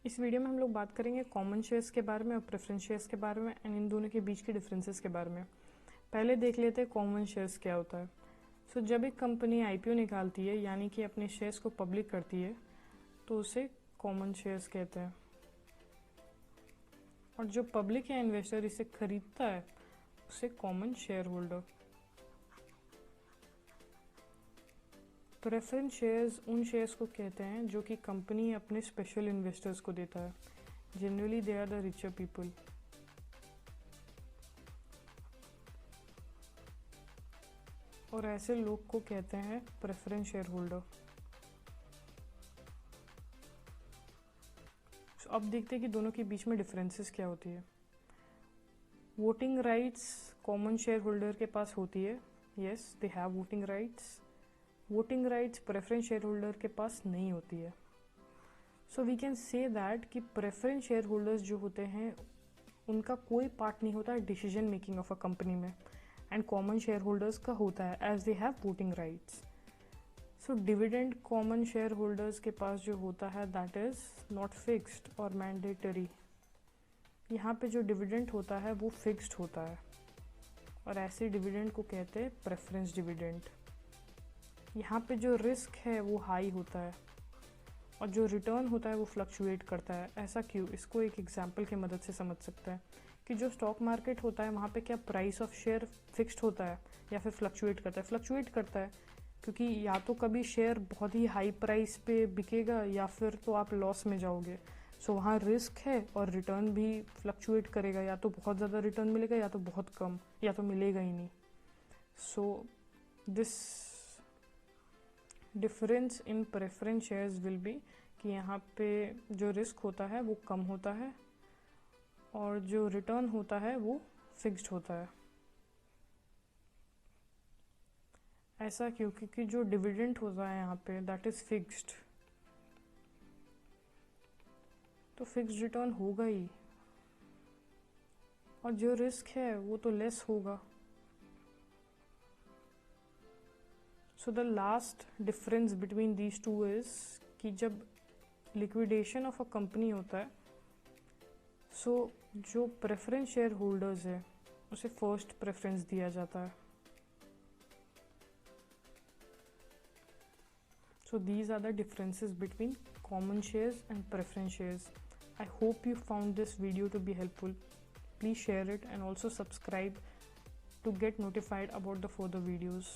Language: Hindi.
इस वीडियो में हम लोग बात करेंगे कॉमन शेयर्स के बारे में और प्रेफरेंस शेयर्स के बारे में एंड इन दोनों के बीच के डिफरेंसेस के बारे में। पहले देख लेते हैं कॉमन शेयर्स क्या होता है। सो जब एक कंपनी आईपीओ निकालती है यानी कि अपने शेयर्स को पब्लिक करती है तो उसे कॉमन शेयर्स कहते हैं, और जो पब्लिक या इन्वेस्टर इसे खरीदता है उसे common share holder. Preference shares उन शेयर्स को कहते हैं जो कि कंपनी अपने स्पेशल इन्वेस्टर्स को देता है। Generally they are the richer people. और ऐसे लोग को कहते हैं प्रेफरेंस शेयर होल्डर। अब देखते हैं कि दोनों के बीच में डिफरेंसेस क्या होती है। Voting rights common shareholder के पास होती है, yes they have voting rights. Voting rights preference shareholder के पास नहीं होती है। So we can say that कि प्रेफरेंस शेयर होल्डर्स जो होते हैं उनका कोई पार्ट नहीं होता है decision making of a company में, एंड कॉमन शेयर होल्डर्स का होता है as they have voting rights. So dividend common shareholders के पास जो होता है दैट इज नॉट फिक्स्ड और मैंडेटरी। यहाँ पे जो डिविडेंड होता है वो फिक्स्ड होता है, और ऐसे डिविडेंड को कहते हैं प्रेफरेंस डिविडेंड। यहाँ पे जो रिस्क है वो हाई होता है और जो रिटर्न होता है वो फ्लक्चुएट करता है। ऐसा क्यों? इसको एक एग्जांपल की मदद से समझ सकते हैं कि जो स्टॉक मार्केट होता है वहाँ पे क्या प्राइस ऑफ शेयर फिक्स्ड होता है या फिर फ्लक्चुएट करता है? फ्लक्चुएट करता है, क्योंकि या तो कभी शेयर बहुत ही हाई प्राइस पे बिकेगा या फिर तो आप लॉस में जाओगे। सो वहाँ रिस्क है और रिटर्न भी फ्लक्चुएट करेगा, या तो बहुत ज़्यादा रिटर्न मिलेगा या तो बहुत कम, या तो मिलेगा ही नहीं। So this difference in preference shares will be कि यहाँ पे जो रिस्क होता है वो कम होता है और जो रिटर्न होता है वो फिक्स्ड होता है। ऐसा क्यों? क्योंकि जो डिविडेंड होता है यहाँ पे दैट इज फिक्स्ड, तो फिक्स्ड रिटर्न होगा ही, और जो रिस्क है वो तो लेस होगा। So the last difference between these two is कि जब लिक्विडेशन ऑफ अ कंपनी होता है सो जो प्रेफरेंस शेयर होल्डर्स है उसे फर्स्ट प्रेफरेंस दिया जाता है। So these are the differences between common shares and preference shares. I hope you found this video to be helpful. Please share it and also subscribe to get notified about the further videos.